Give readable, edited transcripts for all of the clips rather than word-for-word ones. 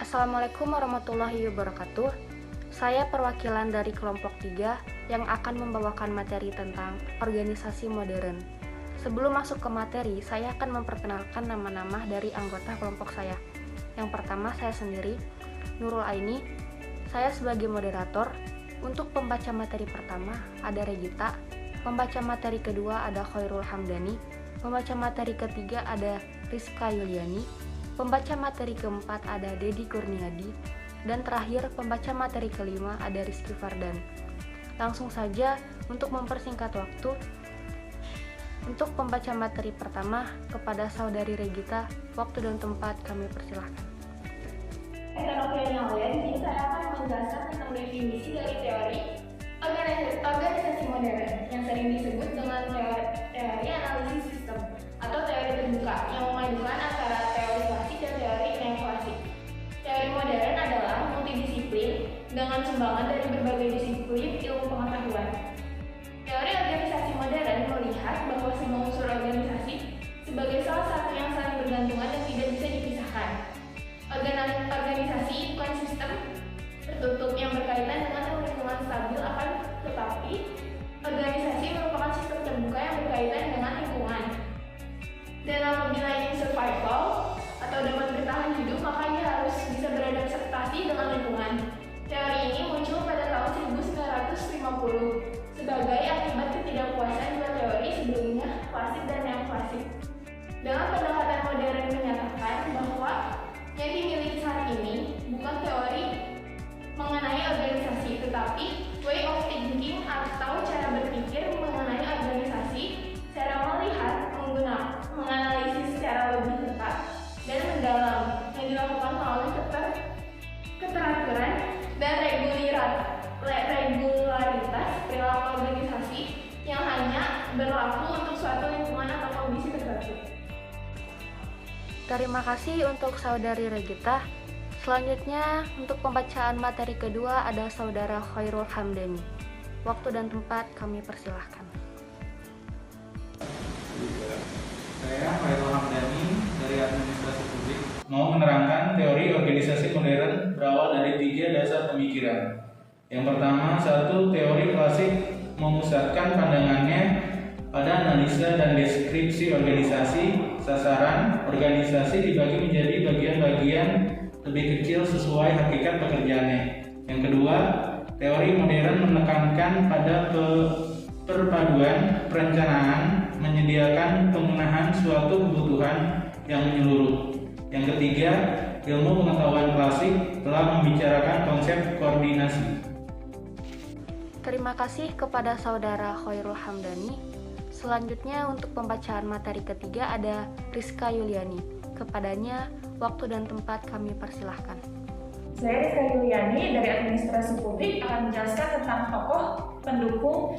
Assalamualaikum warahmatullahi wabarakatuh. Saya perwakilan dari kelompok 3 yang akan membawakan materi tentang organisasi modern. Sebelum masuk ke materi, saya akan memperkenalkan nama-nama dari anggota kelompok saya. Yang pertama, saya sendiri, Nurul Aini. Saya sebagai moderator. Untuk pembaca materi pertama ada Regita, pembaca materi kedua ada Khairul Hamdani, pembaca materi ketiga ada Rizka Yuliani, pembaca materi keempat ada Dedi Kurniadi, dan terakhir pembaca materi kelima ada Rizky Fardan. Langsung saja untuk mempersingkat waktu, untuk pembaca materi pertama kepada Saudari Regita, waktu dan tempat kami persilahkan. Yang lain, saya akan menjelaskan tentang definisi dari teori organisasi modern yang sering disebut dengan teori analisis sistem atau teori terbuka yang memadukan antara teori klasik dan teori neoklasik. Teori modern adalah multidisiplin dengan sumbangan dari berbagai disiplin ilmu pengetahuan. Teori organisasi modern melihat bahwa semua unsur organisasi sebagai salah satu yang saling bergantungan dan tidak bisa dipisahkan. Organisasi bukan sistem tertutup yang berkaitan dengan lingkungan stabil, akan tetapi organisasi merupakan sistem terbuka yang berkaitan dengan lingkungan. Dan apabila ingin survival atau dapat bertahan hidup, maka ia harus bisa beradaptasi dengan lingkungan. Teori ini muncul pada tahun 1950 sebagai akibat ketidakpuasan dua teori sebelumnya, klasik dan neoklasik. Dengan pendekatan modern menyatakan bahwa yang dimiliki saat ini bukan teori mengenai organisasi, tetapi way of thinking atau cara berpikir mengenai organisasi, cara melihat, menganalisis secara lebih tepat dan mendalam yang dilakukan melalui keteraturan dan regularitas perilaku organisasi yang hanya berlaku untuk suatu lingkungan atau kondisi tertentu. Terima kasih untuk Saudari Regita. Selanjutnya, untuk pembacaan materi kedua ada Saudara Khairul Hamdani. Waktu dan tempat kami persilahkan. Saya Khairul Hamdani dari Administrasi Publik mau menerangkan teori organisasi modern berawal dari 3 dasar pemikiran. Yang pertama, satu, teori klasik memusatkan pandangannya pada analisa dan deskripsi organisasi. Sasaran organisasi dibagi menjadi bagian-bagian lebih kecil sesuai hakikat pekerjaannya. Yang kedua, teori modern menekankan pada perpaduan perencanaan, menyediakan pemenuhan suatu kebutuhan yang menyeluruh. Yang ketiga, ilmu pengetahuan klasik telah membicarakan konsep koordinasi. Terima kasih kepada Saudara Khairul Hamdani. Selanjutnya untuk pembacaan materi ketiga ada Rizka Yuliani. Kepadanya waktu dan tempat kami persilahkan. Saya Rizka Yuliani dari Administrasi Publik akan menjelaskan tentang tokoh pendukung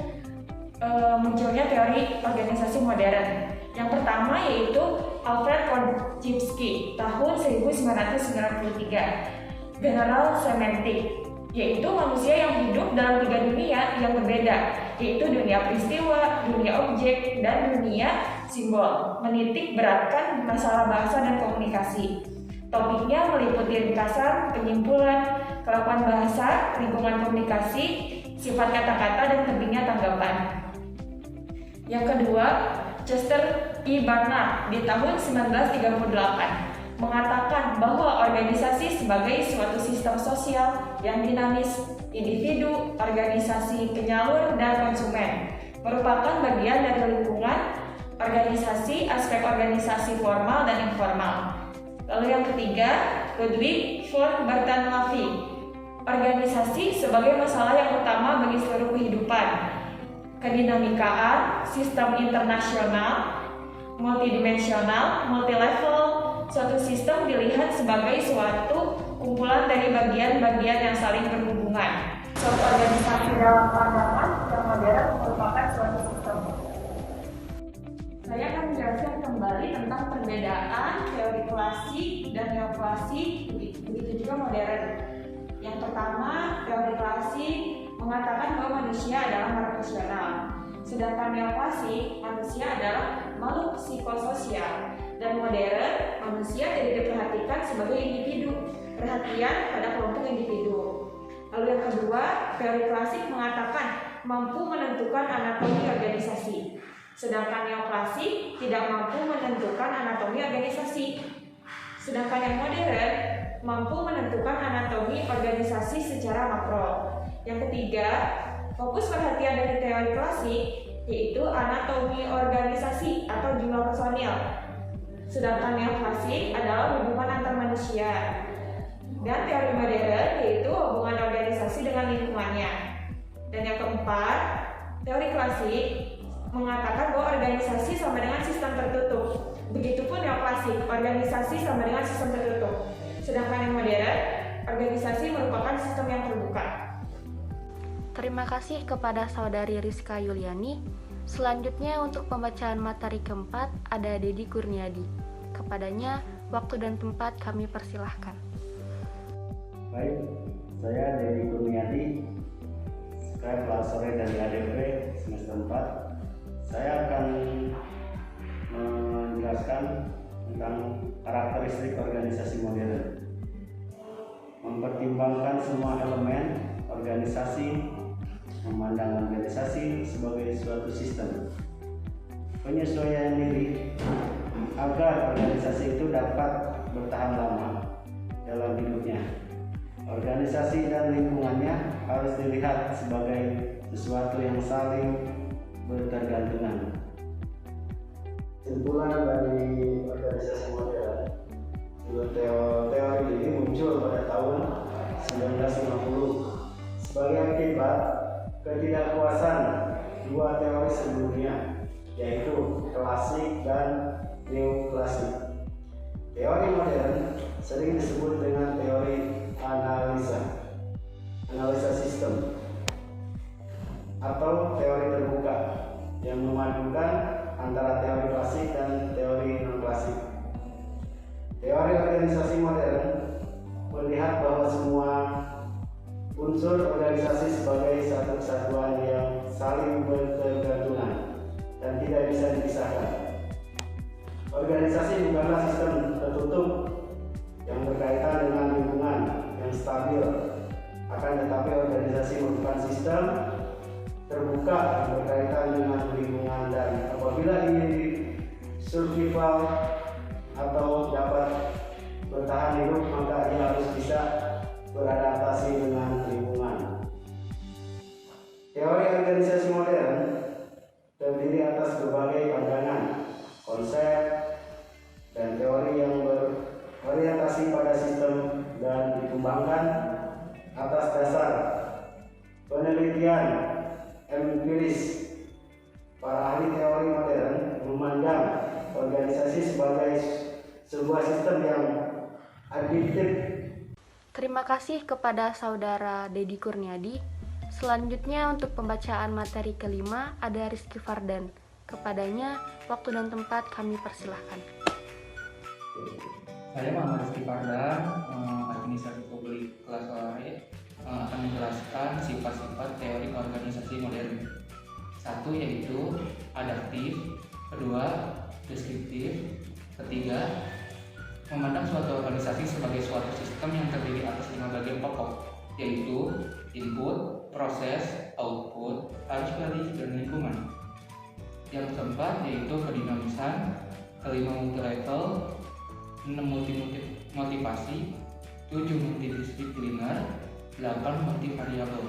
munculnya teori organisasi modern. Yang pertama yaitu Alfred Korzybski tahun 1993, General Semantic, yaitu manusia yang hidup dalam 3 dunia yang berbeda, yaitu dunia peristiwa, dunia objek, dan dunia simbol. Menitik beratkan masalah bahasa dan komunikasi. Topiknya meliputi ringkasan, penyimpulan, kelakuan bahasa, lingkungan komunikasi, sifat kata-kata, dan pentingnya tanggapan. Yang kedua, Chester E. Barnard di tahun 1938 mengatakan bahwa organisasi sebagai suatu sistem sosial yang dinamis, individu, organisasi, penyalur, dan konsumen merupakan bagian dari lingkungan organisasi, aspek organisasi formal dan informal. Lalu yang ketiga, Ludwig von Bertalanffy, organisasi sebagai masalah yang utama bagi seluruh kehidupan, kedinamikaan, sistem internasional, multidimensional, multilevel. Suatu sistem dilihat sebagai suatu kumpulan dari bagian-bagian yang saling berhubungan. Suatu organisasi dalam pandangan yang modern merupakan suatu sistem. Saya akan menjelaskan kembali tentang perbedaan teori klasik dan neoklasik, begitu juga modern. Yang pertama, teori klasik mengatakan bahwa manusia adalah makhluk rasional, sedangkan neoklasik manusia adalah makhluk psikososial. Dan modern, manusia tidak diperhatikan sebagai individu, perhatian pada kelompok individu. Lalu yang kedua, teori klasik mengatakan mampu menentukan anatomi organisasi, sedangkan neoklasik tidak mampu menentukan anatomi organisasi. Sedangkan yang modern mampu menentukan anatomi organisasi secara makro. Yang ketiga, fokus perhatian dari teori klasik yaitu anatomi organisasi atau jumlah personil. Sedangkan neoklasik adalah hubungan antar manusia. Dan teori modern yaitu hubungan organisasi dengan lingkungannya. Dan yang keempat, teori klasik mengatakan bahwa organisasi sama dengan sistem tertutup. Begitupun neoklasik, organisasi sama dengan sistem tertutup. Sedangkan yang modern, organisasi merupakan sistem yang terbuka. Terima kasih kepada Saudari Rizka Yuliani. Selanjutnya untuk pembacaan materi keempat ada Dedi Kurniadi. Kepadanya, waktu dan tempat kami persilahkan. Baik, saya Dedi Kurniadi, kelas sore dari ADP semester 4. Saya akan menjelaskan tentang karakteristik organisasi modern. Mempertimbangkan semua elemen organisasi, memandang organisasi sebagai suatu sistem. Penyesuaian diri agar organisasi itu dapat bertahan lama dalam hidupnya. Organisasi dan lingkungannya harus dilihat sebagai sesuatu yang saling bertergantungan. Kesimpulan dari organisasi modern, teori ini muncul pada tahun 1950 sebagai akibat ketidakpuasan dua teori sebelumnya, yaitu klasik dan neoklasik. Teori modern sering disebut dengan teori analisa sistem atau teori terbuka yang memadukan antara teori klasik dan teori non-klasik. Teori organisasi modern melihat bahwa semua unsur organisasi sebagai satu kesatuan yang saling berkegantungan dan tidak bisa dipisahkan. Organisasi bukanlah sistem tertutup yang berkaitan dengan lingkungan yang stabil, akan tetapi organisasi merupakan sistem terbuka yang berkaitan dengan lingkungan, dan apabila ingin survival atau dapat bertahan hidup, maka ia harus bisa beradaptasi dengan lingkungan. Teori organisasi modern terdiri atas berbagai pandangan, konsep, dan teori yang berorientasi pada sistem dan dikembangkan atas dasar penelitian empiris. Para ahli teori modern memandang organisasi sebagai sebuah sistem yang adiktif. Terima kasih kepada Saudara Dedi Kurniadi. Selanjutnya untuk pembacaan materi kelima ada Rizky Fardan. Kepadanya, waktu dan tempat kami persilahkan. Saya Muhammad Rizky Fardan, administrasi publik kelas sore, akan menjelaskan sifat-sifat teori organisasi modern. Satu yaitu adaptif, kedua deskriptif, ketiga memandang suatu organisasi sebagai suatu sistem yang terdiri atas 5 bagian pokok, yaitu input, proses, output, arus balik, dan lingkungan. Yang keempat yaitu kedinamisan, kelima multi-level, 6 multi-motivasi, 7 multidisipliner, 8 multivariabel.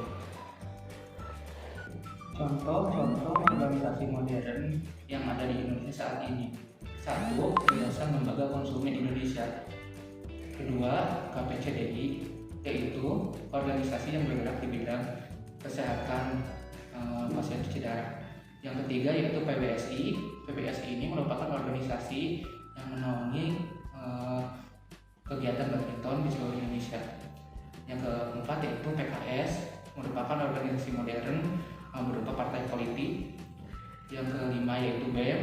Contoh-contoh organisasi modern yang ada di Indonesia saat ini. 1. Yayasan Lembaga Konsumen Indonesia. Kedua, KPCDI, yaitu organisasi yang bergerak di bidang kesehatan pasien cuci darah. Yang ketiga yaitu PBSI. PBSI ini merupakan organisasi yang menaungi kegiatan badminton di seluruh Indonesia. Yang keempat yaitu PKS, merupakan organisasi modern berupa partai politik. Yang kelima yaitu BEM.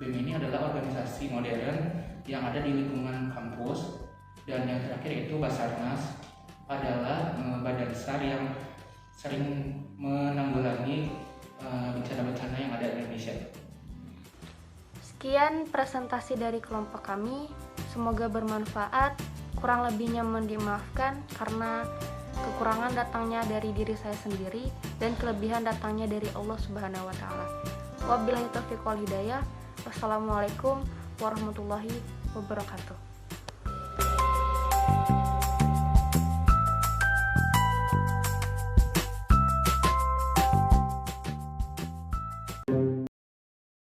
BEM ini adalah organisasi modern yang ada di lingkungan kampus. Dan yang terakhir yaitu Basarnas, adalah badan besar yang sering menanggulangi bencana-bencana yang ada di Indonesia. Sekian presentasi dari kelompok kami. Semoga bermanfaat. Kurang lebihnya mohon dimaafkan karena kekurangan datangnya dari diri saya sendiri dan kelebihan datangnya dari Allah Subhanahu wa taala. Wabillahi taufiq wal hidayah. Wassalamualaikum warahmatullahi wabarakatuh.